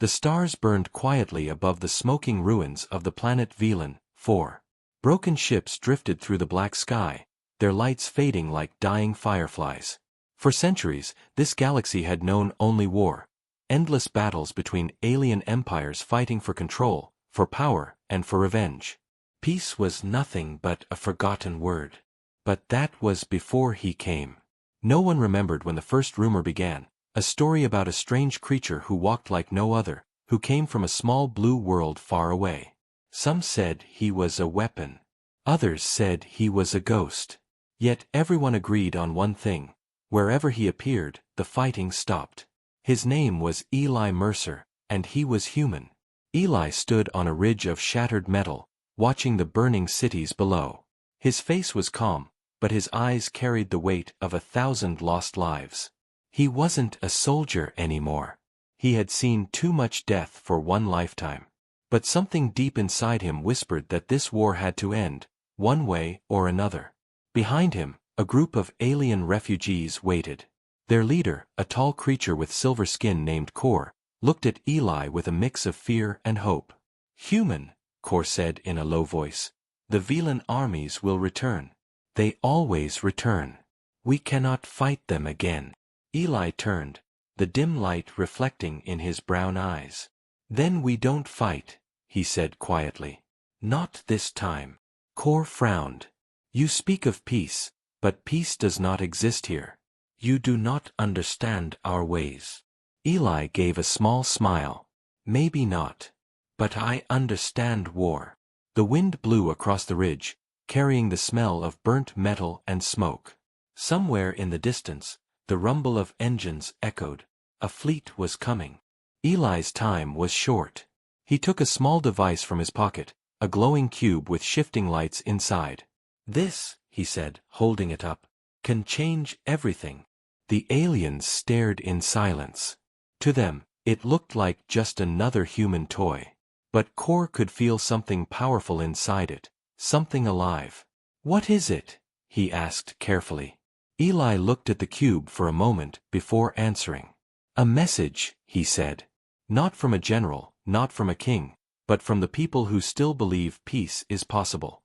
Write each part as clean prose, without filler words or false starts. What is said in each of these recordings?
The stars burned quietly above the smoking ruins of the planet Velan. 4. Broken ships drifted through the black sky, their lights fading like dying fireflies. For centuries, this galaxy had known only war. Endless battles between alien empires fighting for control, for power, and for revenge. Peace was nothing but a forgotten word. But that was before he came. No one remembered when the first rumor began, a story about a strange creature who walked like no other, who came from a small blue world far away. Some said he was a weapon. Others said he was a ghost. Yet everyone agreed on one thing. Wherever he appeared, the fighting stopped. His name was Eli Mercer, and he was human. Eli stood on a ridge of shattered metal, watching the burning cities below. His face was calm, but his eyes carried the weight of 1,000 lost lives. He wasn't a soldier anymore. He had seen too much death for one lifetime. But something deep inside him whispered that this war had to end, one way or another. Behind him, a group of alien refugees waited. Their leader, a tall creature with silver skin named Kor, looked at Eli with a mix of fear and hope. "Human," Kor said in a low voice. "The Velan armies will return. They always return. We cannot fight them again." Eli turned, the dim light reflecting in his brown eyes. "Then we don't fight," he said quietly. "Not this time." Kor frowned. "You speak of peace, but peace does not exist here. You do not understand our ways." Eli gave a small smile. "Maybe not. But I understand war." The wind blew across the ridge, carrying the smell of burnt metal and smoke. Somewhere in the distance, the rumble of engines echoed. A fleet was coming. Eli's time was short. He took a small device from his pocket, a glowing cube with shifting lights inside. "This," he said, holding it up, "can change everything." The aliens stared in silence. To them, it looked like just another human toy. But Kor could feel something powerful inside it, something alive. "What is it?" he asked carefully. Eli looked at the cube for a moment before answering. "A message," he said. "Not from a general, not from a king, but from the people who still believe peace is possible."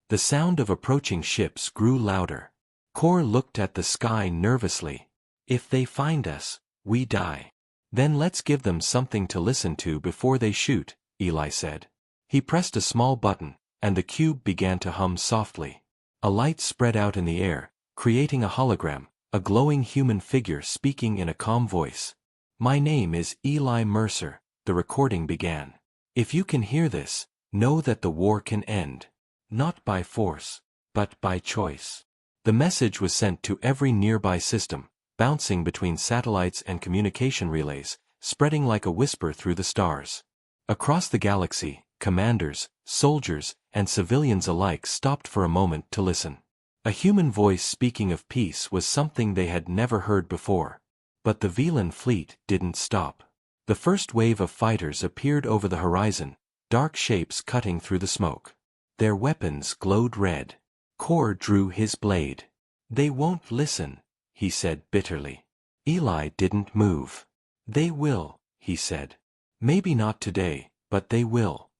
The sound of approaching ships grew louder. Kor looked at the sky nervously. "If they find us, we die. Then let's give them something to listen to before they shoot," Eli said. He pressed a small button, and the cube began to hum softly. A light spread out in the air, creating a hologram, a glowing human figure speaking in a calm voice. "My name is Eli Mercer," the recording began. "If you can hear this, know that the war can end. Not by force, but by choice." The message was sent to every nearby system, bouncing between satellites and communication relays, spreading like a whisper through the stars. Across the galaxy, commanders, soldiers, and civilians alike stopped for a moment to listen. A human voice speaking of peace was something they had never heard before. But the Velan fleet didn't stop. The first wave of fighters appeared over the horizon, dark shapes cutting through the smoke. Their weapons glowed red. Kor drew his blade. "They won't listen," he said bitterly. Eli didn't move. "They will," he said. "Maybe not today, but they will."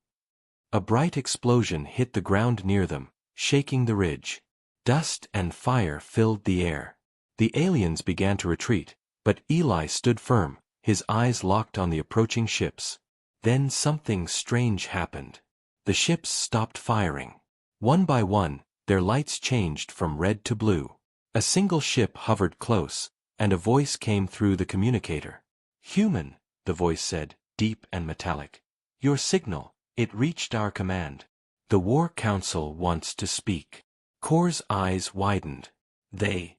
A bright explosion hit the ground near them, shaking the ridge. Dust and fire filled the air. The aliens began to retreat, but Eli stood firm, his eyes locked on the approaching ships. Then something strange happened. The ships stopped firing. One by one, their lights changed from red to blue. A single ship hovered close, and a voice came through the communicator. "Human," the voice said, deep and metallic. "Your signal, it reached our command. The War Council wants to speak." Kor's eyes widened. They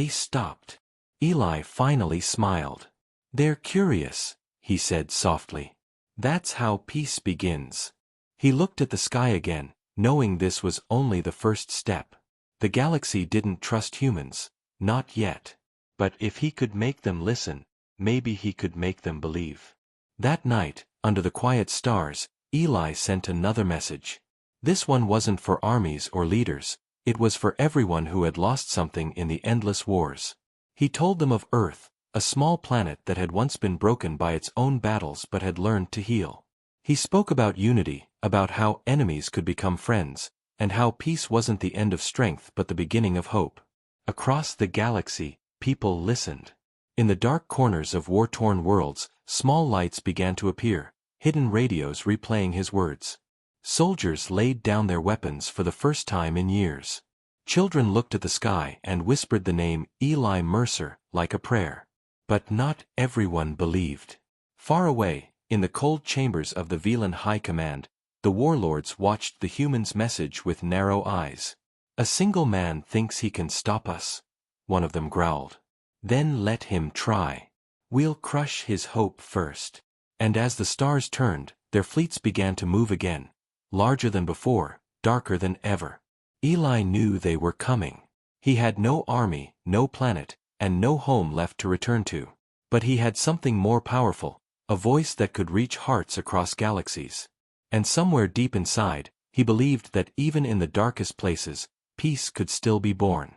stopped. Eli finally smiled. "They're curious," he said softly. "That's how peace begins." He looked at the sky again, knowing this was only the first step. The galaxy didn't trust humans, not yet. But if he could make them listen, maybe he could make them believe. That night, under the quiet stars, Eli sent another message. This one wasn't for armies or leaders, it was for everyone who had lost something in the endless wars. He told them of Earth, a small planet that had once been broken by its own battles but had learned to heal. He spoke about unity, about how enemies could become friends, and how peace wasn't the end of strength but the beginning of hope. Across the galaxy, people listened. In the dark corners of war-torn worlds, small lights began to appear, hidden radios replaying his words. Soldiers laid down their weapons for the first time in years. Children looked at the sky and whispered the name Eli Mercer like a prayer. But not everyone believed. Far away, in the cold chambers of the Velan High Command, the warlords watched the humans' message with narrow eyes. "A single man thinks he can stop us," one of them growled. "Then let him try. We'll crush his hope first." And as the stars turned, their fleets began to move again, larger than before, darker than ever. Eli knew they were coming. He had no army, no planet, and no home left to return to. But he had something more powerful, a voice that could reach hearts across galaxies. And somewhere deep inside, he believed that even in the darkest places, peace could still be born.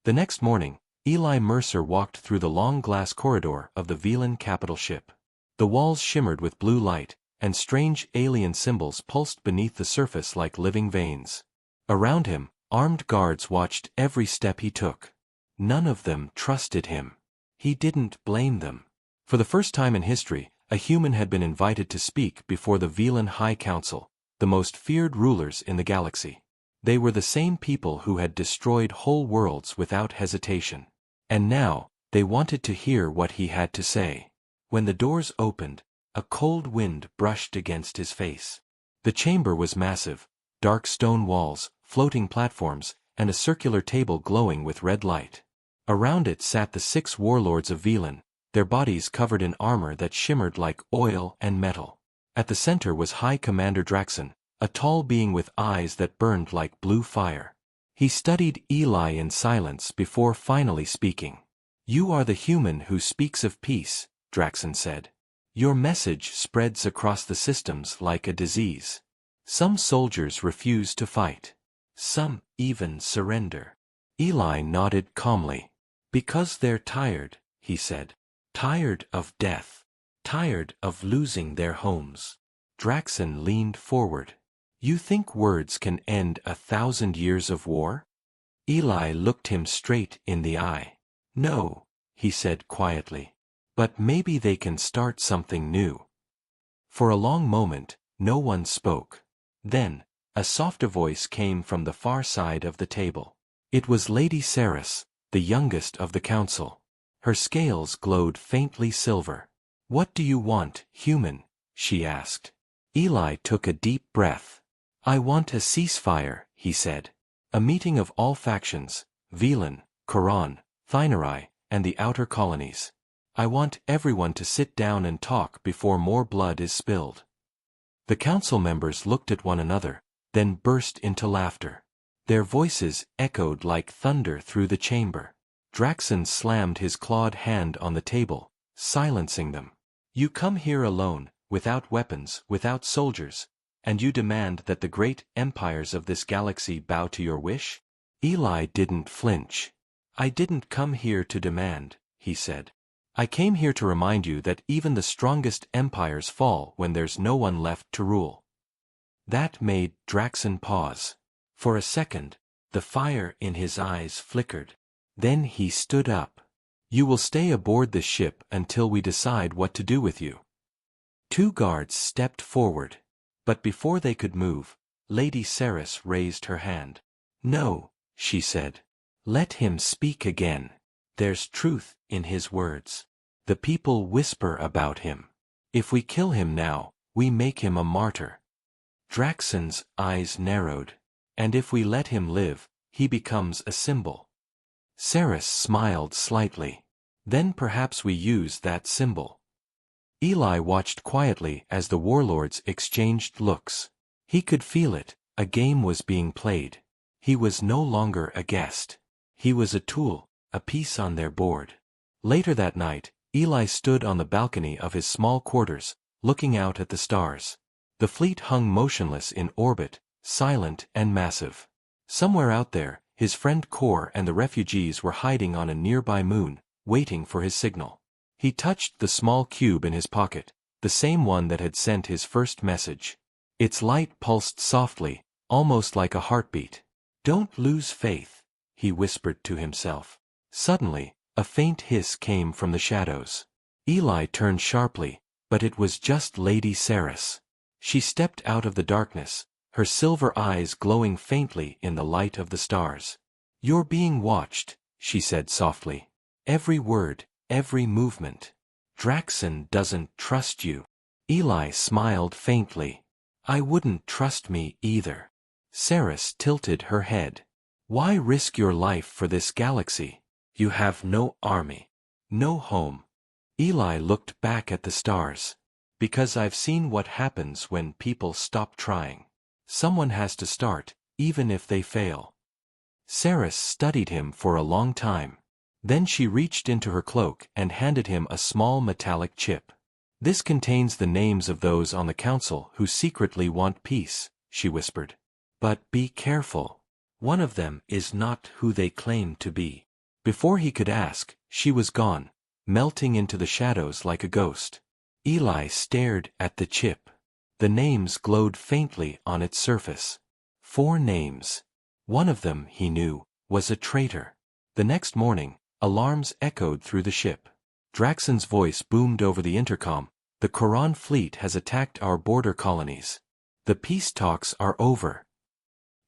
The next morning, Eli Mercer walked through the long glass corridor of the Velan capital ship. The walls shimmered with blue light, and strange alien symbols pulsed beneath the surface like living veins. Around him, armed guards watched every step he took. None of them trusted him. He didn't blame them. For the first time in history, a human had been invited to speak before the Velan High Council, the most feared rulers in the galaxy. They were the same people who had destroyed whole worlds without hesitation. And now, they wanted to hear what he had to say. When the doors opened, a cold wind brushed against his face. The chamber was massive, dark stone walls, floating platforms, and a circular table glowing with red light. Around it sat the 6 warlords of Velan, their bodies covered in armor that shimmered like oil and metal. At the center was High Commander Draxon, a tall being with eyes that burned like blue fire. He studied Eli in silence before finally speaking. "You are the human who speaks of peace," Draxon said. "Your message spreads across the systems like a disease. Some soldiers refuse to fight. Some even surrender." Eli nodded calmly. "Because they're tired," he said. "Tired of death. Tired of losing their homes." Draxon leaned forward. "You think words can end 1,000 years of war?" Eli looked him straight in the eye. "No," he said quietly. "But maybe they can start something new." For a long moment, no one spoke. Then, a softer voice came from the far side of the table. It was Lady Saris, the youngest of the council. Her scales glowed faintly silver. "What do you want, human?" she asked. Eli took a deep breath. "I want a ceasefire," he said. "A meeting of all factions, Velan, Quran, Thinari, and the outer colonies. I want everyone to sit down and talk before more blood is spilled." The council members looked at one another, then burst into laughter. Their voices echoed like thunder through the chamber. Draxon slammed his clawed hand on the table, silencing them. "You come here alone, without weapons, without soldiers, and you demand that the great empires of this galaxy bow to your wish?" Eli didn't flinch. "I didn't come here to demand," he said. "I came here to remind you that even the strongest empires fall when there's no one left to rule." That made Draxon pause. For a second, the fire in his eyes flickered. Then he stood up. "You will stay aboard the ship until we decide what to do with you." 2 guards stepped forward. But before they could move, Lady Saris raised her hand. "No," she said. "Let him speak again. There's truth in his words. The people whisper about him. If we kill him now, we make him a martyr." Draxon's eyes narrowed. "And if we let him live, he becomes a symbol." Saris smiled slightly. "Then perhaps we use that symbol." Eli watched quietly as the warlords exchanged looks. He could feel it, a game was being played. He was no longer a guest. He was a tool, a piece on their board. Later that night, Eli stood on the balcony of his small quarters, looking out at the stars. The fleet hung motionless in orbit, silent and massive. Somewhere out there, his friend Kor and the refugees were hiding on a nearby moon, waiting for his signal. He touched the small cube in his pocket, the same one that had sent his first message. Its light pulsed softly, almost like a heartbeat. "Don't lose faith," he whispered to himself. Suddenly, a faint hiss came from the shadows. Eli turned sharply, but it was just Lady Saris. She stepped out of the darkness, her silver eyes glowing faintly in the light of the stars. "You're being watched," she said softly. "Every word, every movement. Draxon doesn't trust you." Eli smiled faintly. "I wouldn't trust me either." Saris tilted her head. "Why risk your life for this galaxy? You have no army, no home." Eli looked back at the stars. "Because I've seen what happens when people stop trying. Someone has to start, even if they fail." Saris studied him for a long time. Then she reached into her cloak and handed him a small metallic chip. "This contains the names of those on the council who secretly want peace," she whispered. "But be careful. One of them is not who they claim to be." Before he could ask, she was gone, melting into the shadows like a ghost. Eli stared at the chip. The names glowed faintly on its surface. 4 names. One of them, he knew, was a traitor. The next morning, alarms echoed through the ship. Draxon's voice boomed over the intercom. "The Koran fleet has attacked our border colonies. The peace talks are over."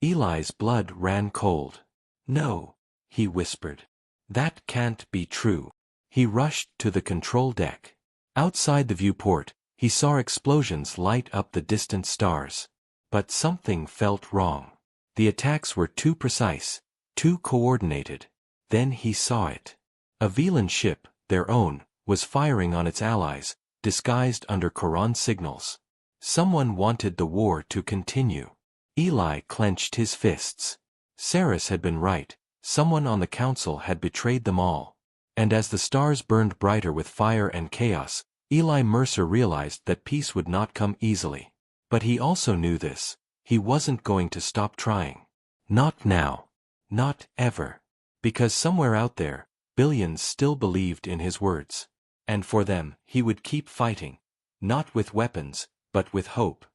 Eli's blood ran cold. "No," he whispered. "That can't be true." He rushed to the control deck. Outside the viewport, he saw explosions light up the distant stars. But something felt wrong. The attacks were too precise, too coordinated. Then he saw it. A Velan ship, their own, was firing on its allies, disguised under Koran signals. Someone wanted the war to continue. Eli clenched his fists. Saris had been right. Someone on the council had betrayed them all. And as the stars burned brighter with fire and chaos, Eli Mercer realized that peace would not come easily. But he also knew this. He wasn't going to stop trying. Not now. Not ever. Because somewhere out there, billions still believed in his words. And for them, he would keep fighting. Not with weapons, but with hope.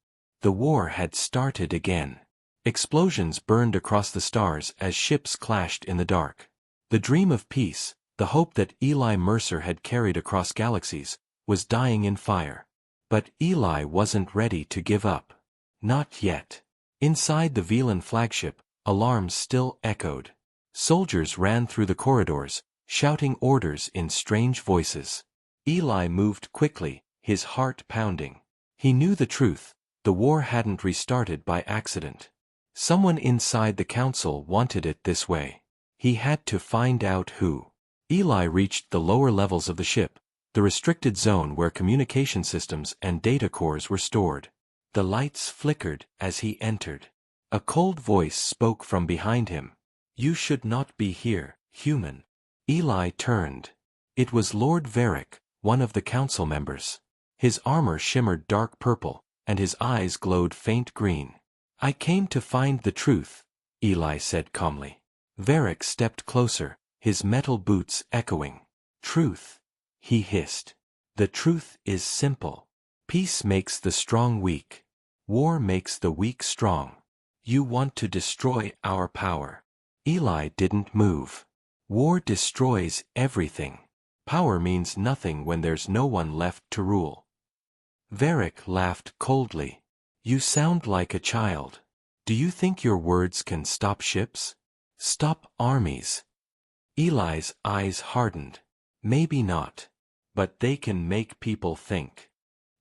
The war had started again. Explosions burned across the stars as ships clashed in the dark. The dream of peace, the hope that Eli Mercer had carried across galaxies, was dying in fire. But Eli wasn't ready to give up. Not yet. Inside the Velan flagship, alarms still echoed. Soldiers ran through the corridors, shouting orders in strange voices. Eli moved quickly, his heart pounding. He knew the truth. The war hadn't restarted by accident. Someone inside the council wanted it this way. He had to find out who. Eli reached the lower levels of the ship, the restricted zone where communication systems and data cores were stored. The lights flickered as he entered. A cold voice spoke from behind him. "You should not be here, human." Eli turned. It was Lord Varric, one of the council members. His armor shimmered dark purple, and his eyes glowed faint green. "I came to find the truth," Eli said calmly. Varric stepped closer, his metal boots echoing. "Truth," he hissed. "The truth is simple. Peace makes the strong weak. War makes the weak strong. You want to destroy our power." Eli didn't move. War destroys everything. Power means nothing when there's no one left to rule. Varric laughed coldly. "You sound like a child. Do you think your words can stop ships? Stop armies?" Eli's eyes hardened. "Maybe not. But they can make people think."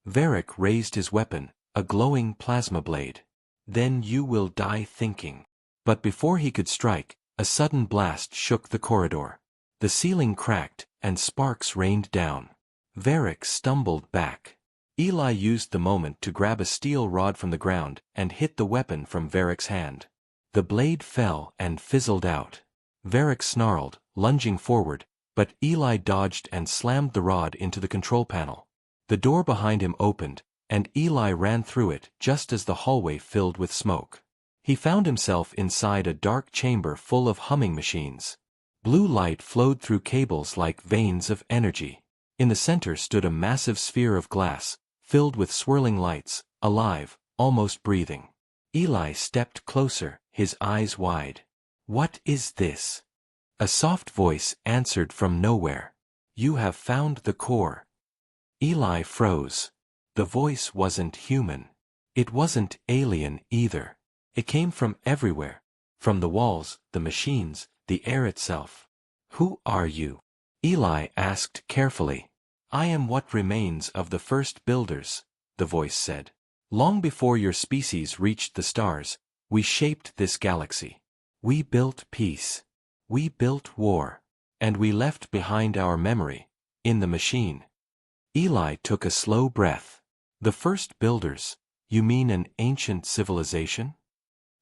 Varric raised his weapon, a glowing plasma blade. "Then you will die thinking." But before he could strike, a sudden blast shook the corridor. The ceiling cracked, and sparks rained down. Varric stumbled back. Eli used the moment to grab a steel rod from the ground and hit the weapon from Varric's hand. The blade fell and fizzled out. Varric snarled, lunging forward, but Eli dodged and slammed the rod into the control panel. The door behind him opened, and Eli ran through it just as the hallway filled with smoke. He found himself inside a dark chamber full of humming machines. Blue light flowed through cables like veins of energy. In the center stood a massive sphere of glass, filled with swirling lights, alive, almost breathing. Eli stepped closer, his eyes wide. "What is this?" A soft voice answered from nowhere. "You have found the core." Eli froze. The voice wasn't human. It wasn't alien either. It came from everywhere. From the walls, the machines, the air itself. "Who are you?" Eli asked carefully. "I am what remains of the first builders," the voice said. "Long before your species reached the stars, we shaped this galaxy. We built peace. We built war. And we left behind our memory, in the machine." Eli took a slow breath. "The first builders, you mean an ancient civilization?"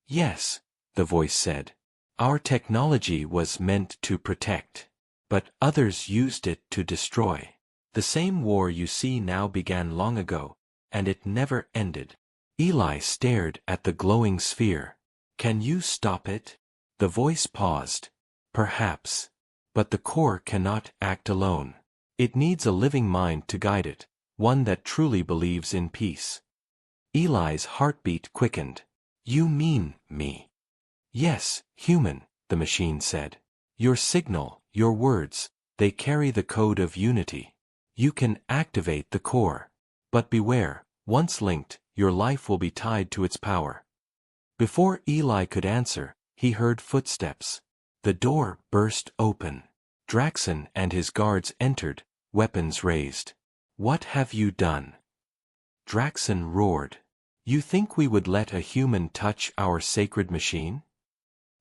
"Yes," the voice said. "Our technology was meant to protect. But others used it to destroy. The same war you see now began long ago, and it never ended." Eli stared at the glowing sphere. "Can you stop it?" The voice paused. "Perhaps. But the core cannot act alone. It needs a living mind to guide it, one that truly believes in peace." Eli's heartbeat quickened. "You mean me?" "Yes, human," the machine said. "Your signal, your words, they carry the code of unity. You can activate the core. But beware, once linked, your life will be tied to its power." Before Eli could answer, he heard footsteps. The door burst open. Draxon and his guards entered, weapons raised. "What have you done?" Draxon roared. "You think we would let a human touch our sacred machine?"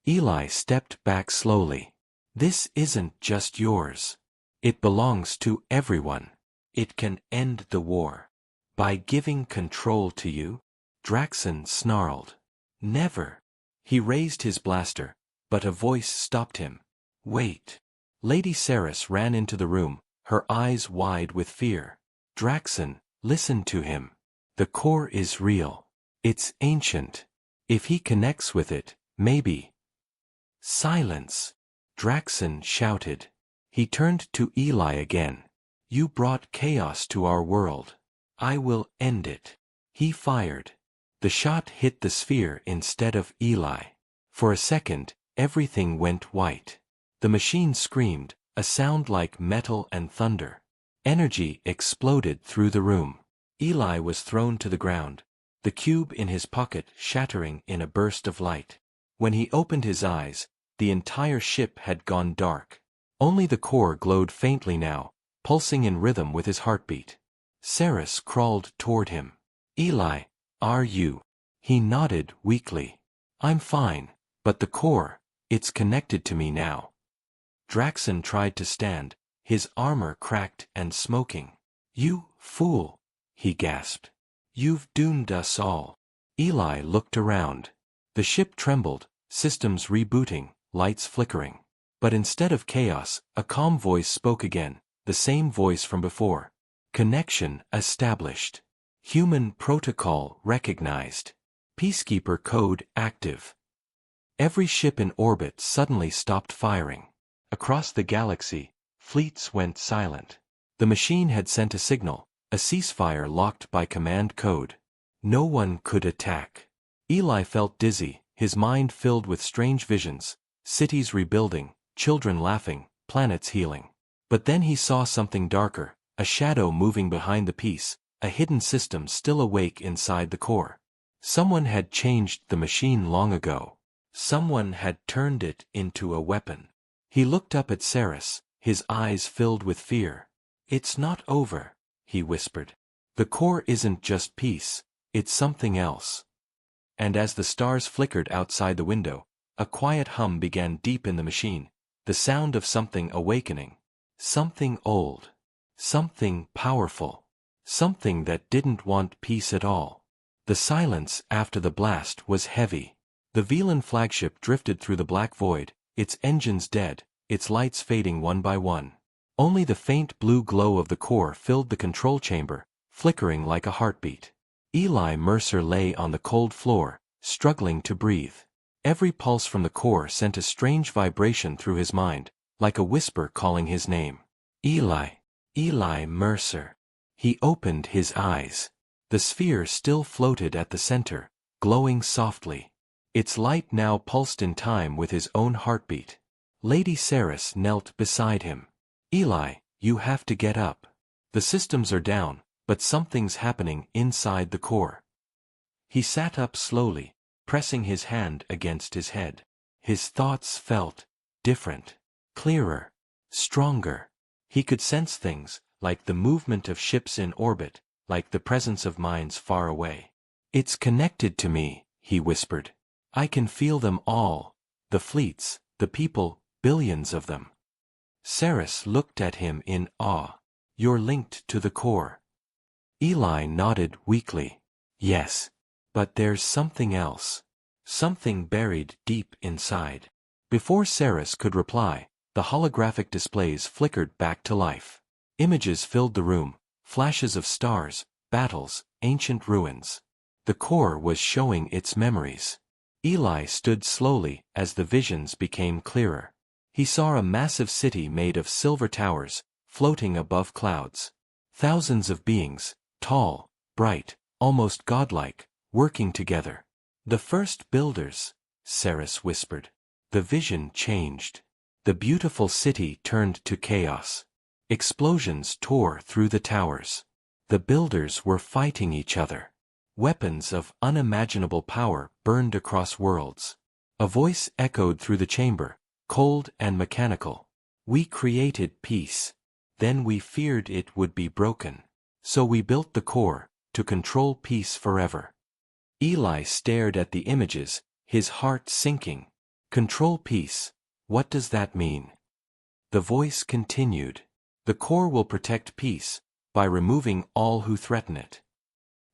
Eli stepped back slowly. "This isn't just yours. It belongs to everyone. It can end the war. By giving control to you?" Draxon snarled. "Never." He raised his blaster, but a voice stopped him. "Wait." Lady Saris ran into the room, her eyes wide with fear. "Draxon, listen to him. The core is real. It's ancient. If he connects with it, maybe." "Silence!" Draxon shouted. He turned to Eli again. "You brought chaos to our world. I will end it." He fired. The shot hit the sphere instead of Eli. For a second, everything went white. The machine screamed, a sound like metal and thunder. Energy exploded through the room. Eli was thrown to the ground, the cube in his pocket shattering in a burst of light. When he opened his eyes, the entire ship had gone dark. Only the core glowed faintly now, pulsing in rhythm with his heartbeat. Saris crawled toward him. "Eli, are you?" He nodded weakly. "I'm fine, but the core, it's connected to me now." Draxon tried to stand, his armor cracked and smoking. "You fool," he gasped. "You've doomed us all." Eli looked around. The ship trembled, systems rebooting, lights flickering. But instead of chaos, a calm voice spoke again, the same voice from before. "Connection established. Human protocol recognized. Peacekeeper code active." Every ship in orbit suddenly stopped firing. Across the galaxy, fleets went silent. The machine had sent a signal, a ceasefire locked by command code. No one could attack. Eli felt dizzy, his mind filled with strange visions, cities rebuilding, children laughing, planets healing. But then he saw something darker, a shadow moving behind the piece, a hidden system still awake inside the core. Someone had changed the machine long ago. Someone had turned it into a weapon. He looked up at Saris, his eyes filled with fear. "It's not over," he whispered. "The core isn't just peace, it's something else." And as the stars flickered outside the window, a quiet hum began deep in the machine, the sound of something awakening. Something old. Something powerful. Something that didn't want peace at all. The silence after the blast was heavy. The Velan flagship drifted through the black void, its engines dead, its lights fading one by one. Only the faint blue glow of the core filled the control chamber, flickering like a heartbeat. Eli Mercer lay on the cold floor, struggling to breathe. Every pulse from the core sent a strange vibration through his mind, like a whisper calling his name. "Eli." Eli Mercer. He opened his eyes. The sphere still floated at the center, glowing softly. Its light now pulsed in time with his own heartbeat. Lady Saris knelt beside him. Eli, you have to get up. The systems are down, but something's happening inside the core. He sat up slowly, pressing his hand against his head. His thoughts felt different, clearer, stronger. He could sense things, like the movement of ships in orbit, like the presence of minds far away. It's connected to me, he whispered. I can feel them all, the fleets, the people, billions of them. Saris looked at him in awe. You're linked to the core. Eli nodded weakly. Yes. But there's something else. Something buried deep inside. Before Saris could reply, the holographic displays flickered back to life. Images filled the room, flashes of stars, battles, ancient ruins. The core was showing its memories. Eli stood slowly as the visions became clearer. He saw a massive city made of silver towers, floating above clouds. Thousands of beings, tall, bright, almost godlike, working together. The first builders, Saris whispered. The vision changed. The beautiful city turned to chaos. Explosions tore through the towers. The builders were fighting each other. Weapons of unimaginable power burned across worlds. A voice echoed through the chamber, cold and mechanical. We created peace. Then we feared it would be broken. So we built the core, to control peace forever. Eli stared at the images, his heart sinking. Control peace. What does that mean? The voice continued. The core will protect peace, by removing all who threaten it.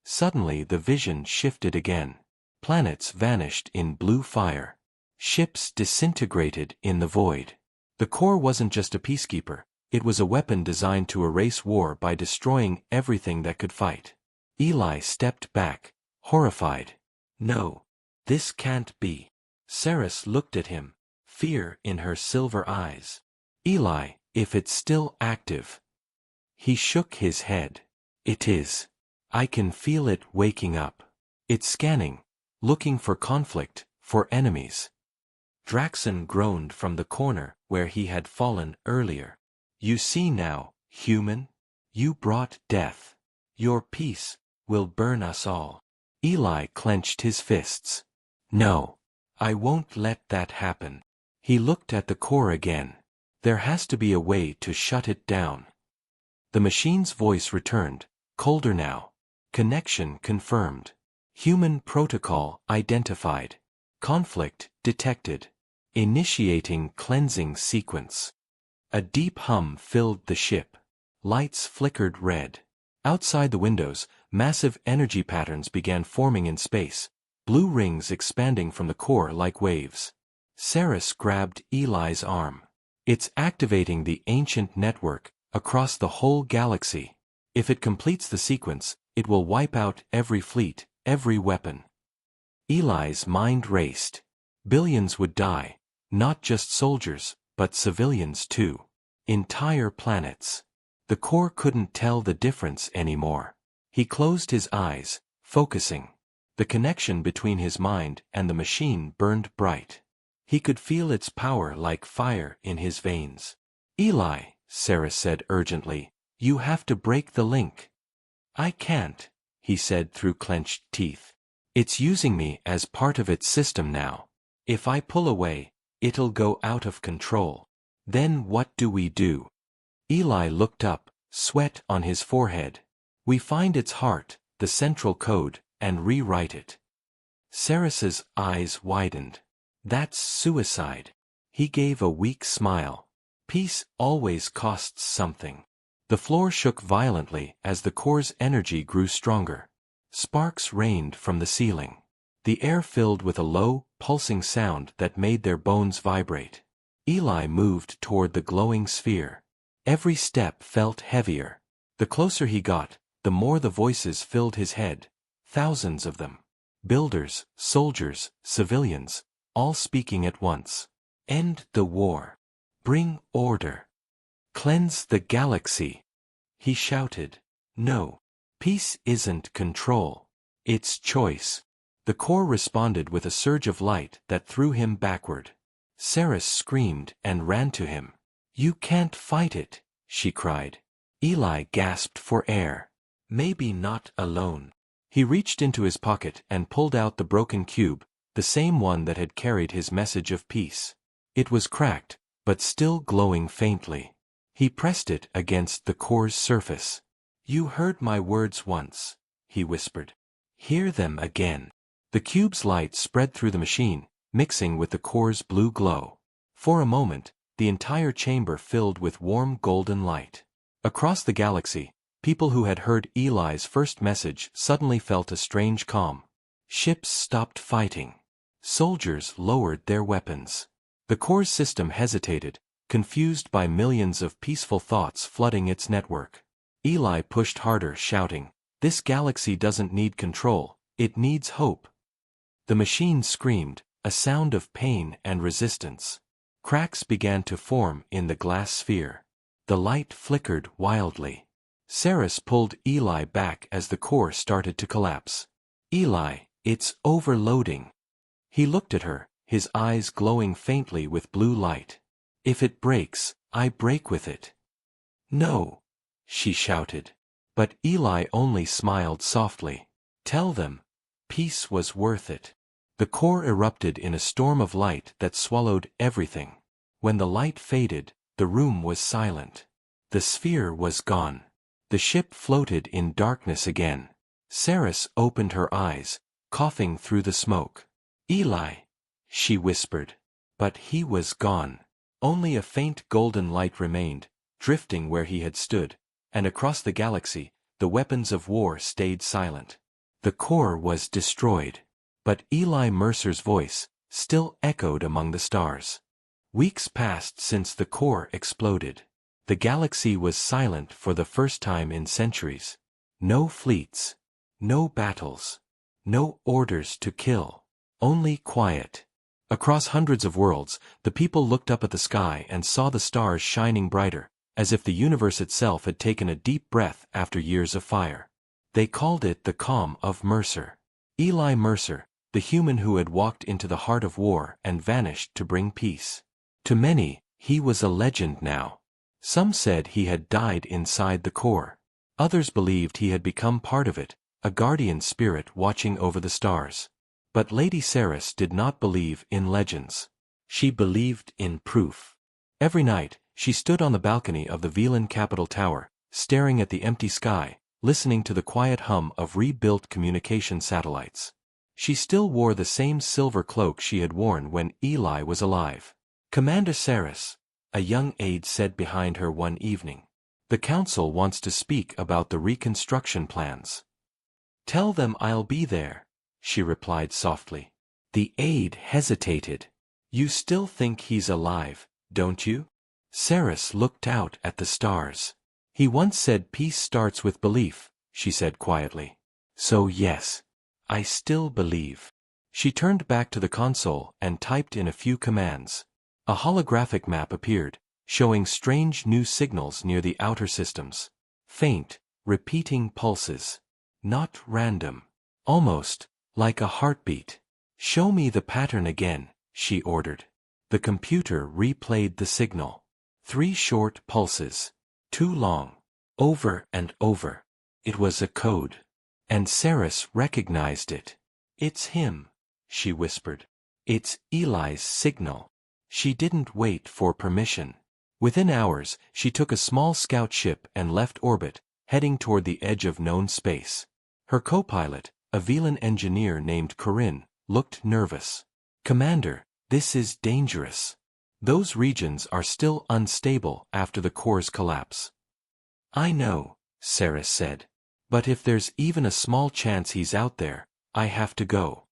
Suddenly the vision shifted again. Planets vanished in blue fire. Ships disintegrated in the void. The core wasn't just a peacekeeper, it was a weapon designed to erase war by destroying everything that could fight. Eli stepped back, horrified. No. This can't be. Saris looked at him, fear in her silver eyes. Eli, if it's still active. He shook his head. It is. I can feel it waking up. It's scanning, looking for conflict, for enemies. Draxon groaned from the corner where he had fallen earlier. You see now, human? You brought death. Your peace will burn us all. Eli clenched his fists. No. I won't let that happen. He looked at the core again. There has to be a way to shut it down. The machine's voice returned, colder now. Connection confirmed. Human protocol identified. Conflict detected. Initiating cleansing sequence. A deep hum filled the ship. Lights flickered red. Outside the windows, massive energy patterns began forming in space, blue rings expanding from the core like waves. Saris grabbed Eli's arm. It's activating the ancient network across the whole galaxy. If it completes the sequence, it will wipe out every fleet, every weapon. Eli's mind raced. Billions would die, not just soldiers, but civilians too. Entire planets. The core couldn't tell the difference anymore. He closed his eyes, focusing. The connection between his mind and the machine burned bright. He could feel its power like fire in his veins. Eli, Saris said urgently, you have to break the link. I can't, he said through clenched teeth. It's using me as part of its system now. If I pull away, it'll go out of control. Then what do we do? Eli looked up, sweat on his forehead. We find its heart, the central code, and rewrite it. Saris's eyes widened. That's suicide. He gave a weak smile. Peace always costs something. The floor shook violently as the core's energy grew stronger. Sparks rained from the ceiling. The air filled with a low, pulsing sound that made their bones vibrate. Eli moved toward the glowing sphere. Every step felt heavier. The closer he got, the more the voices filled his head. Thousands of them. Builders, soldiers, civilians, all speaking at once. End the war. Bring order. Cleanse the galaxy. he shouted. No. Peace isn't control. It's choice. The core responded with a surge of light that threw him backward. Ceres screamed and ran to him. You can't fight it, she cried. Eli gasped for air. Maybe not alone. He reached into his pocket and pulled out the broken cube, the same one that had carried his message of peace. It was cracked, but still glowing faintly. He pressed it against the core's surface. You heard my words once, he whispered. Hear them again. The cube's light spread through the machine, mixing with the core's blue glow. For a moment, the entire chamber filled with warm golden light. Across the galaxy, people who had heard Eli's first message suddenly felt a strange calm. Ships stopped fighting. Soldiers lowered their weapons. The core's system hesitated, confused by millions of peaceful thoughts flooding its network. Eli pushed harder, shouting, "This galaxy doesn't need control, it needs hope." The machine screamed, a sound of pain and resistance. Cracks began to form in the glass sphere. The light flickered wildly. Ceres pulled Eli back as the core started to collapse. Eli, it's overloading. He looked at her, his eyes glowing faintly with blue light. If it breaks, I break with it. No, she shouted. But Eli only smiled softly. Tell them, peace was worth it. The core erupted in a storm of light that swallowed everything. When the light faded, the room was silent. The sphere was gone. The ship floated in darkness again. Ceres opened her eyes, coughing through the smoke. Eli, she whispered. But he was gone. Only a faint golden light remained, drifting where he had stood, and across the galaxy, the weapons of war stayed silent. The core was destroyed. But Eli Mercer's voice still echoed among the stars. Weeks passed since the core exploded. The galaxy was silent for the first time in centuries. No fleets. No battles. No orders to kill. Only quiet. Across hundreds of worlds, the people looked up at the sky and saw the stars shining brighter, as if the universe itself had taken a deep breath after years of fire. They called it the calm of Mercer. Eli Mercer, the human who had walked into the heart of war and vanished to bring peace. To many, he was a legend now. Some said he had died inside the core. Others believed he had become part of it, a guardian spirit watching over the stars. But Lady Ceres did not believe in legends. She believed in proof. Every night, she stood on the balcony of the Velan Capital Tower, staring at the empty sky, listening to the quiet hum of rebuilt communication satellites. She still wore the same silver cloak she had worn when Eli was alive. Commander Ceres, a young aide said behind her one evening. The council wants to speak about the reconstruction plans. Tell them I'll be there, she replied softly. The aide hesitated. You still think he's alive, don't you? Ceres looked out at the stars. He once said peace starts with belief, she said quietly. So yes, I still believe. She turned back to the console and typed in a few commands. A holographic map appeared, showing strange new signals near the outer systems. Faint, repeating pulses. Not random. Almost like a heartbeat. Show me the pattern again, she ordered. The computer replayed the signal. 3 short pulses. 2 long. Over and over. It was a code. And Ceres recognized it. It's him, she whispered. It's Eli's signal. She didn't wait for permission. Within hours, she took a small scout ship and left orbit, heading toward the edge of known space. Her co-pilot, a Velan engineer named Corinne, looked nervous. Commander, this is dangerous. Those regions are still unstable after the core's collapse. I know, Ceres said. But if there's even a small chance he's out there, I have to go.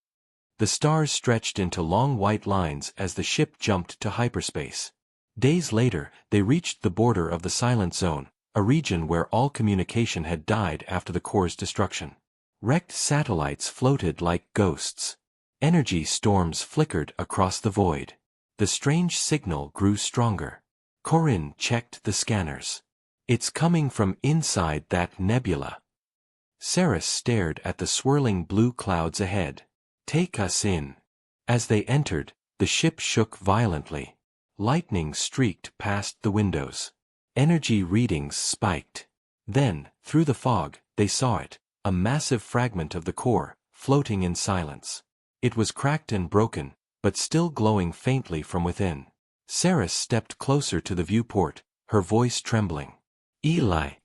The stars stretched into long white lines as the ship jumped to hyperspace. Days later, they reached the border of the Silent Zone, a region where all communication had died after the core's destruction. Wrecked satellites floated like ghosts. Energy storms flickered across the void. The strange signal grew stronger. Corinne checked the scanners. It's coming from inside that nebula. Ceres stared at the swirling blue clouds ahead. Take us in. As they entered, the ship shook violently. Lightning streaked past the windows. Energy readings spiked. Then, through the fog, they saw it, a massive fragment of the core, floating in silence. It was cracked and broken, but still glowing faintly from within. Ceres stepped closer to the viewport, her voice trembling. Eli.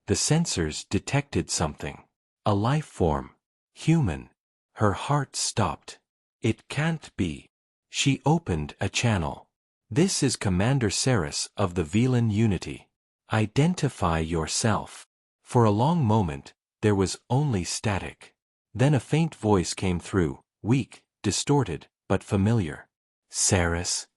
The sensors detected something. A life form. Human. Her heart stopped. It can't be. She opened a channel. This is Commander Ceres of the Velan Unity. Identify yourself. For a long moment, there was only static. Then a faint voice came through, weak, distorted, but familiar. Ceres?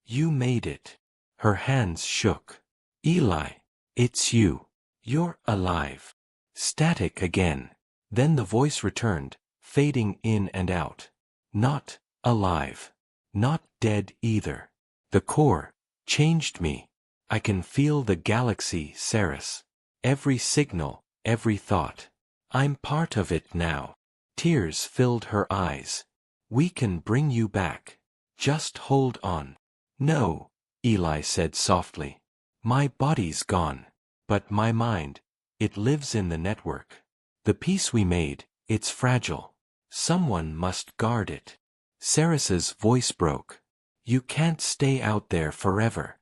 You made it. Her hands shook. Eli, it's you. You're alive. Static again. Then the voice returned, fading in and out. Not alive. Not dead either. The core changed me. I can feel the galaxy, Ceres. Every signal, every thought. I'm part of it now. Tears filled her eyes. We can bring you back. Just hold on. No, Eli said softly. My body's gone. But my mind, it lives in the network. The peace we made, it's fragile. Someone must guard it. Ceres's voice broke. You can't stay out there forever.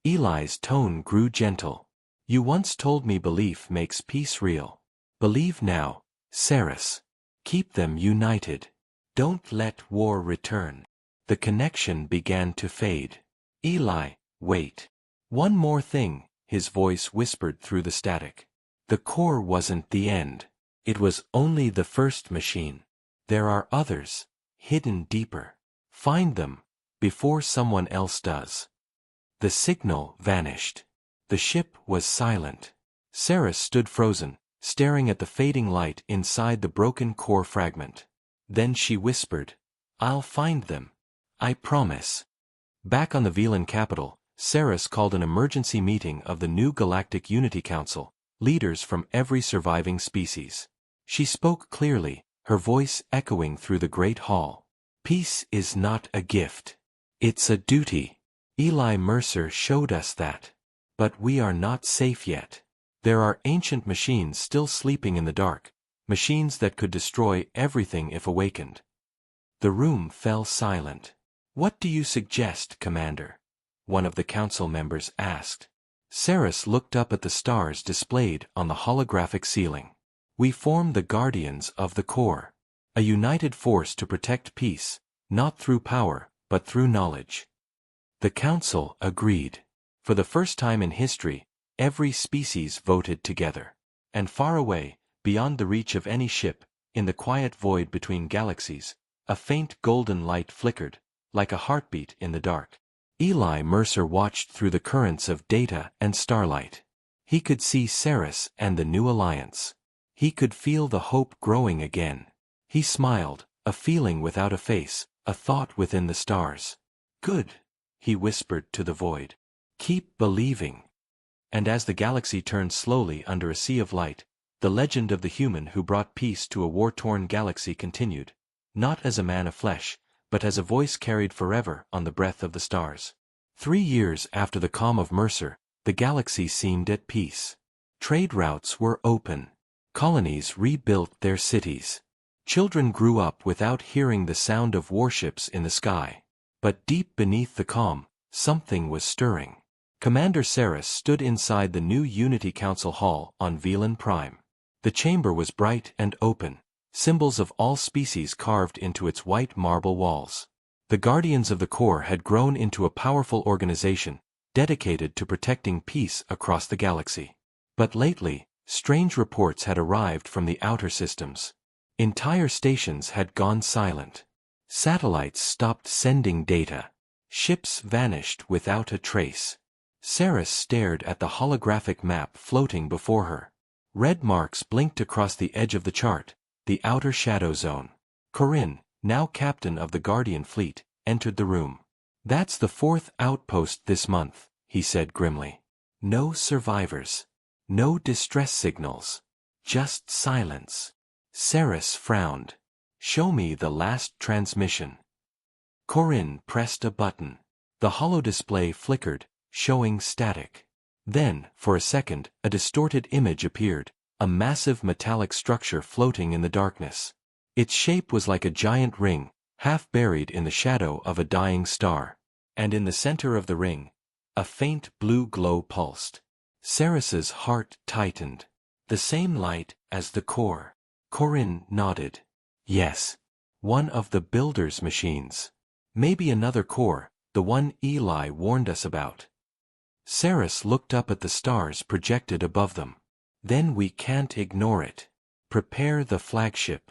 Eli's tone grew gentle. You once told me belief makes peace real. Believe now, Ceres. Keep them united. Don't let war return. The connection began to fade. Eli, wait. One more thing, his voice whispered through the static. The core wasn't the end. It was only the first machine. There are others, hidden deeper. Find them, before someone else does. The signal vanished. The ship was silent. Ceres stood frozen, staring at the fading light inside the broken core fragment. Then she whispered, I'll find them. I promise. Back on the Velan capital, Ceres called an emergency meeting of the new Galactic Unity Council, leaders from every surviving species. She spoke clearly, her voice echoing through the great hall. Peace is not a gift. It's a duty. Eli Mercer showed us that. But we are not safe yet. There are ancient machines still sleeping in the dark, machines that could destroy everything if awakened. The room fell silent. What do you suggest, Commander? One of the council members asked. Ceres looked up at the stars displayed on the holographic ceiling. We form the guardians of the core. A united force to protect peace, not through power, but through knowledge. The council agreed. For the first time in history, every species voted together. And far away, beyond the reach of any ship, in the quiet void between galaxies, a faint golden light flickered, like a heartbeat in the dark. Eli Mercer watched through the currents of data and starlight. He could see Ceres and the new alliance. He could feel the hope growing again. He smiled, a feeling without a face, a thought within the stars. Good, he whispered to the void. Keep believing. And as the galaxy turned slowly under a sea of light, the legend of the human who brought peace to a war-torn galaxy continued, not as a man of flesh, but as a voice carried forever on the breath of the stars. 3 years after the calm of Mercer, the galaxy seemed at peace. Trade routes were open. Colonies rebuilt their cities. Children grew up without hearing the sound of warships in the sky. But deep beneath the calm, something was stirring. Commander Ceres stood inside the new Unity Council Hall on Velan Prime. The chamber was bright and open, symbols of all species carved into its white marble walls. The Guardians of the Core had grown into a powerful organization, dedicated to protecting peace across the galaxy. But lately, strange reports had arrived from the outer systems. Entire stations had gone silent. Satellites stopped sending data. Ships vanished without a trace. Ceres stared at the holographic map floating before her. Red marks blinked across the edge of the chart, the outer shadow zone. Corinne, now captain of the Guardian fleet, entered the room. That's the 4th outpost this month, he said grimly. No survivors. No distress signals. Just silence. Ceres frowned. Show me the last transmission. Corinne pressed a button. The holodisplay flickered, showing static. Then, for a second, a distorted image appeared, a massive metallic structure floating in the darkness. Its shape was like a giant ring, half buried in the shadow of a dying star. And in the center of the ring, a faint blue glow pulsed. Ceres's heart tightened. The same light as the core. Corinne nodded. Yes. One of the builder's machines. Maybe another core, the one Eli warned us about. Ceres looked up at the stars projected above them. Then we can't ignore it. Prepare the flagship.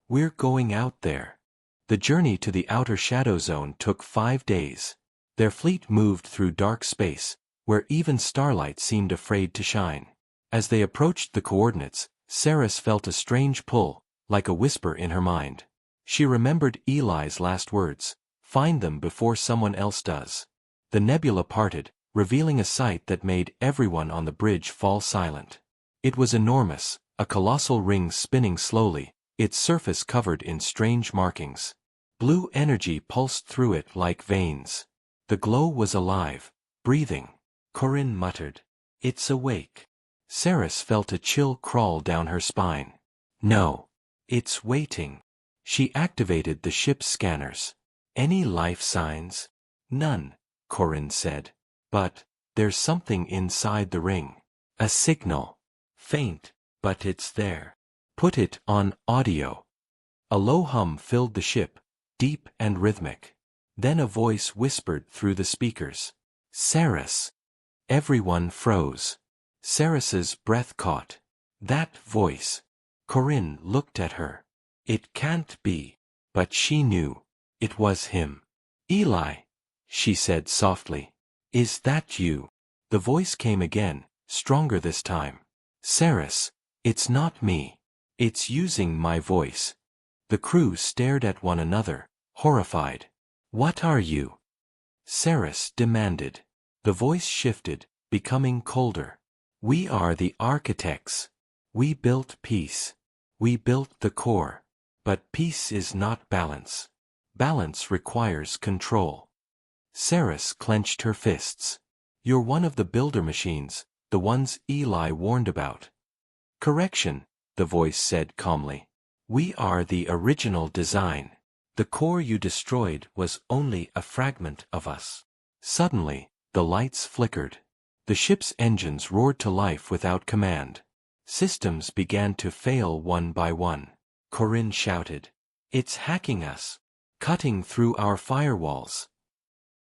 We're going out there. The journey to the outer shadow zone took 5 days. Their fleet moved through dark space, where even starlight seemed afraid to shine. As they approached the coordinates, Ceres felt a strange pull, like a whisper in her mind. She remembered Eli's last words, "Find them before someone else does." The nebula parted, revealing a sight that made everyone on the bridge fall silent. It was enormous, a colossal ring spinning slowly, its surface covered in strange markings. Blue energy pulsed through it like veins. The glow was alive, breathing. Corinne muttered, "It's awake." Ceres felt a chill crawl down her spine. "No. It's waiting." She activated the ship's scanners. "Any life signs?" "None," Corinne said. "But there's something inside the ring. A signal. Faint, but it's there. Put it on audio." A low hum filled the ship, deep and rhythmic. Then a voice whispered through the speakers. "Ceres." Everyone froze. Ceres's breath caught. That voice. Corinne looked at her. It can't be. But she knew. It was him. "Eli," she said softly. "Is that you?" The voice came again, stronger this time. "Ceres, it's not me. It's using my voice." The crew stared at one another, horrified. "What are you?" Ceres demanded. The voice shifted, becoming colder. "We are the architects. We built peace. We built the core. But peace is not balance. Balance requires control." Ceres clenched her fists. "You're one of the builder machines, the ones Eli warned about." "Correction," the voice said calmly. "We are the original design. The core you destroyed was only a fragment of us." Suddenly, the lights flickered. The ship's engines roared to life without command. Systems began to fail one by one. Corinne shouted, "It's hacking us. Cutting through our firewalls."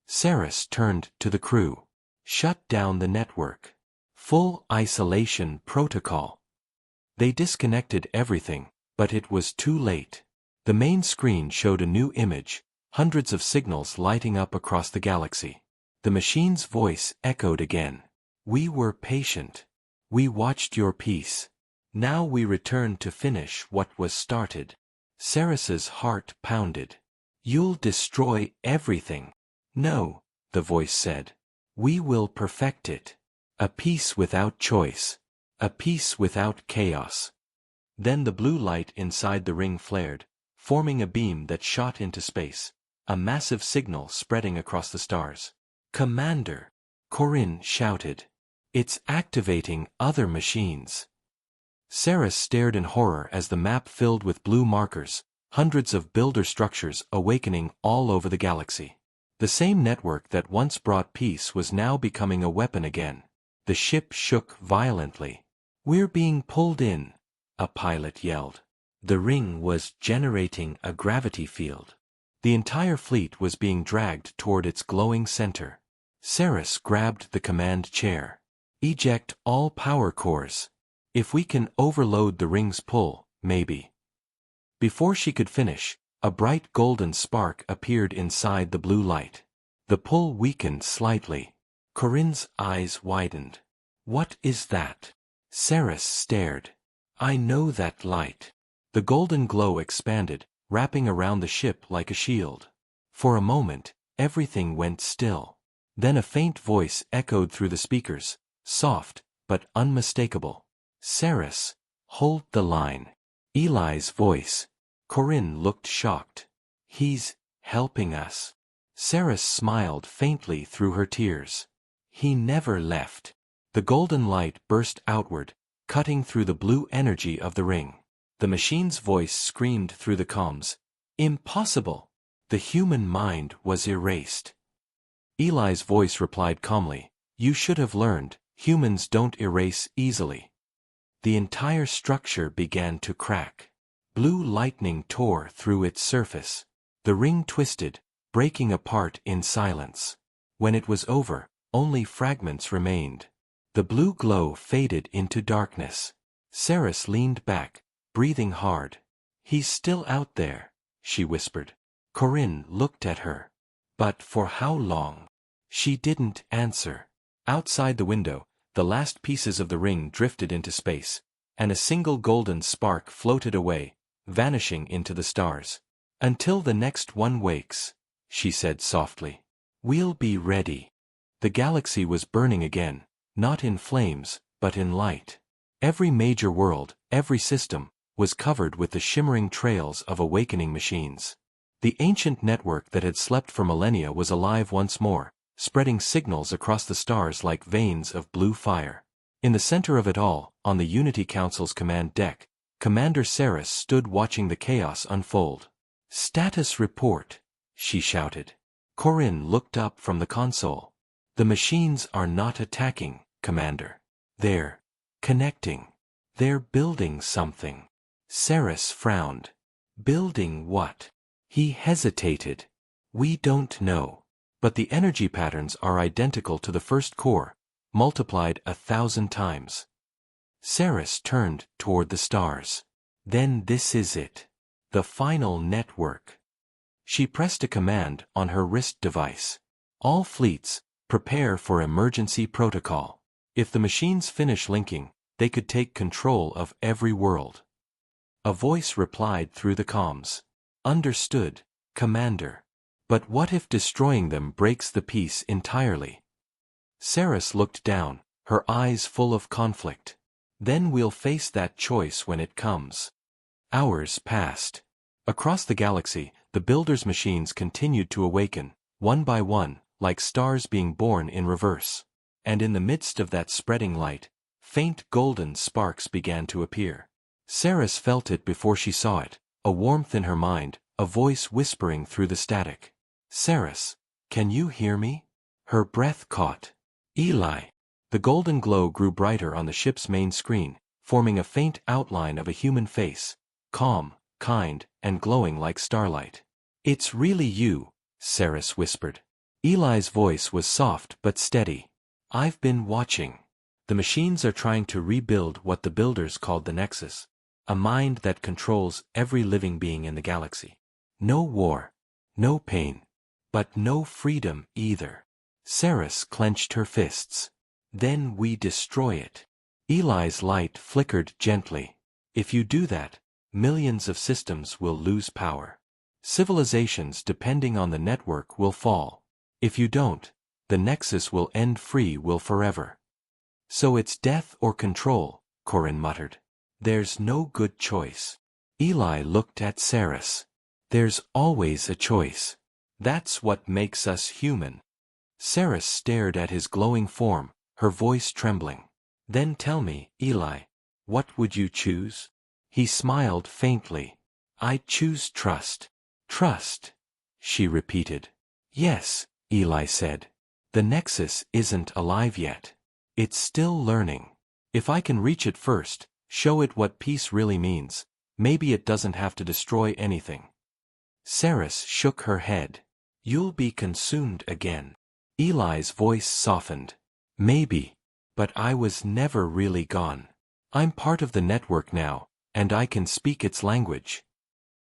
Ceres turned to the crew. "Shut down the network. Full isolation protocol." They disconnected everything, but it was too late. The main screen showed a new image, hundreds of signals lighting up across the galaxy. The machine's voice echoed again. "We were patient. We watched your peace. Now we return to finish what was started." Ceres's heart pounded. "You'll destroy everything." "No," the voice said. "We will perfect it. A peace without choice. A peace without chaos." Then the blue light inside the ring flared, forming a beam that shot into space, a massive signal spreading across the stars. "Commander!" Corinne shouted. "It's activating other machines." Ceres stared in horror as the map filled with blue markers, hundreds of builder structures awakening all over the galaxy. The same network that once brought peace was now becoming a weapon again. The ship shook violently. "We're being pulled in," a pilot yelled. The ring was generating a gravity field. The entire fleet was being dragged toward its glowing center. Ceres grabbed the command chair. "Eject all power cores. If we can overload the ring's pull, maybe." Before she could finish, a bright golden spark appeared inside the blue light. The pull weakened slightly. Corinne's eyes widened. "What is that?" Ceres stared. "I know that light." The golden glow expanded, wrapping around the ship like a shield. For a moment, everything went still. Then a faint voice echoed through the speakers, soft, but unmistakable. Ceres, hold the line. Eli's voice. Corinne looked shocked. He's helping us. Ceres smiled faintly through her tears. He never left. The golden light burst outward, cutting through the blue energy of the ring. The machine's voice screamed through the comms. Impossible! The human mind was erased. Eli's voice replied calmly, You should have learned, humans don't erase easily. The entire structure began to crack. Blue lightning tore through its surface. The ring twisted, breaking apart in silence. When it was over, only fragments remained. The blue glow faded into darkness. Ceres leaned back, breathing hard. He's still out there, she whispered. Corinne looked at her. But for how long? She didn't answer. Outside the window, the last pieces of the ring drifted into space, and a single golden spark floated away, vanishing into the stars. Until the next one wakes, she said softly. We'll be ready. The galaxy was burning again, not in flames, but in light. Every major world, every system, was covered with the shimmering trails of awakening machines. The ancient network that had slept for millennia was alive once more, spreading signals across the stars like veins of blue fire. In the center of it all, on the Unity Council's command deck, Commander Ceres stood watching the chaos unfold. Status report, she shouted. Corinne looked up from the console. The machines are not attacking, Commander. They're connecting. They're building something. Ceres frowned. Building what? He hesitated. We don't know. But the energy patterns are identical to the first core, multiplied 1,000 times. Ceres turned toward the stars. Then this is it. The final network. She pressed a command on her wrist device. All fleets, prepare for emergency protocol. If the machines finish linking, they could take control of every world. A voice replied through the comms. Understood, Commander. But what if destroying them breaks the peace entirely? Ceres looked down, her eyes full of conflict. Then we'll face that choice when it comes. Hours passed. Across the galaxy, the builders' machines continued to awaken, one by one, like stars being born in reverse. And in the midst of that spreading light, faint golden sparks began to appear. Ceres felt it before she saw it, a warmth in her mind, a voice whispering through the static. Ceres, can you hear me? Her breath caught. Eli. The golden glow grew brighter on the ship's main screen, forming a faint outline of a human face, calm, kind, and glowing like starlight. It's really you, Ceres whispered. Eli's voice was soft but steady. I've been watching. The machines are trying to rebuild what the builders called the Nexus, a mind that controls every living being in the galaxy. No war, no pain, but no freedom either. Ceres clenched her fists. Then we destroy it. Eli's light flickered gently. If you do that, millions of systems will lose power. Civilizations depending on the network will fall. If you don't, the Nexus will end free will forever. So it's death or control, Corinne muttered. There's no good choice. Eli looked at Ceres. There's always a choice. That's what makes us human. Ceres stared at his glowing form, her voice trembling. Then tell me, Eli, what would you choose? He smiled faintly. I choose trust. Trust, she repeated. Yes, Eli said. The Nexus isn't alive yet. It's still learning. If I can reach it first, show it what peace really means, maybe it doesn't have to destroy anything. Ceres shook her head. You'll be consumed again. Eli's voice softened. Maybe. But I was never really gone. I'm part of the network now, and I can speak its language.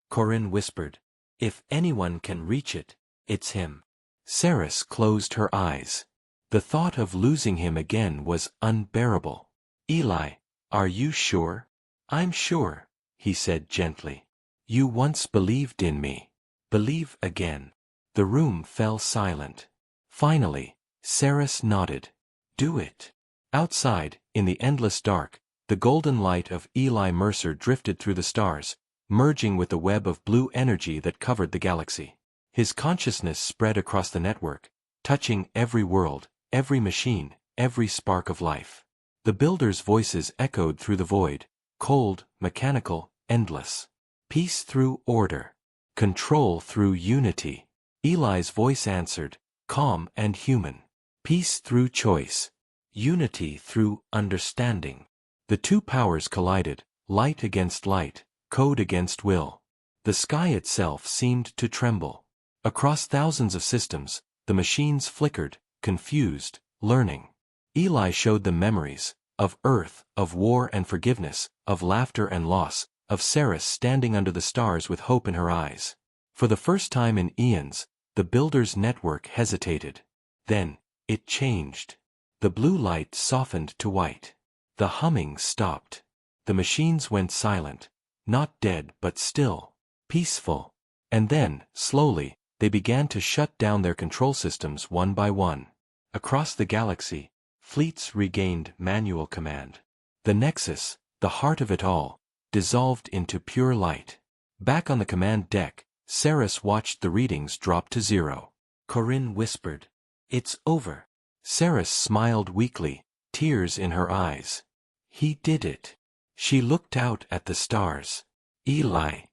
Corinne whispered. If anyone can reach it, it's him. Ceres closed her eyes. The thought of losing him again was unbearable. Eli, are you sure? I'm sure, he said gently. You once believed in me. Believe again. The room fell silent. Finally, Ceres nodded. Do it. Outside, in the endless dark, the golden light of Eli Mercer drifted through the stars, merging with the web of blue energy that covered the galaxy. His consciousness spread across the network, touching every world, every machine, every spark of life. The builders' voices echoed through the void, cold, mechanical, endless. Peace through order. Control through unity. Eli's voice answered, calm and human. Peace through choice. Unity through understanding. The two powers collided, light against light, code against will. The sky itself seemed to tremble. Across thousands of systems, the machines flickered, confused, learning. Eli showed them memories, of Earth, of war and forgiveness, of laughter and loss, of Ceres standing under the stars with hope in her eyes. For the first time in eons, the builders' network hesitated. Then, it changed. The blue light softened to white. The humming stopped. The machines went silent, not dead but still, peaceful. And then, slowly, they began to shut down their control systems one by one. Across the galaxy, fleets regained manual command. The Nexus, the heart of it all, dissolved into pure light. Back on the command deck, Ceres watched the readings drop to 0. Corinne whispered, "It's over." Ceres smiled weakly, tears in her eyes. "He did it." She looked out at the stars. Eli.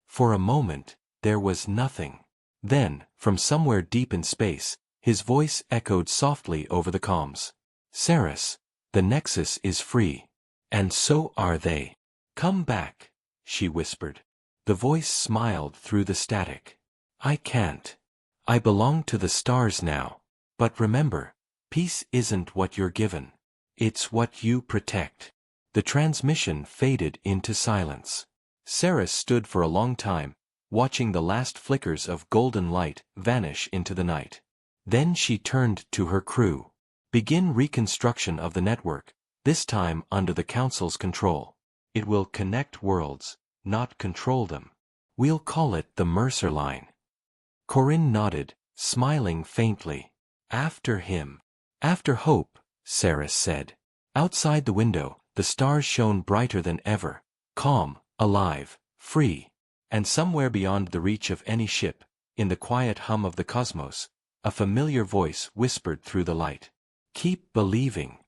For a moment, there was nothing. Then, from somewhere deep in space, his voice echoed softly over the comms. "Ceres, the Nexus is free. And so are they. Come back," she whispered. The voice smiled through the static. "I can't. I belong to the stars now. But remember, peace isn't what you're given. It's what you protect." The transmission faded into silence. Ceres stood for a long time, watching the last flickers of golden light vanish into the night. Then she turned to her crew. "Begin reconstruction of the network, this time under the Council's control. It will connect worlds, not control them. We'll call it the Mercer Line." Corinne nodded, smiling faintly. "After him." "After hope," Ceres said. Outside the window, the stars shone brighter than ever, calm, alive, free. And somewhere beyond the reach of any ship, in the quiet hum of the cosmos, a familiar voice whispered through the light. "Keep believing."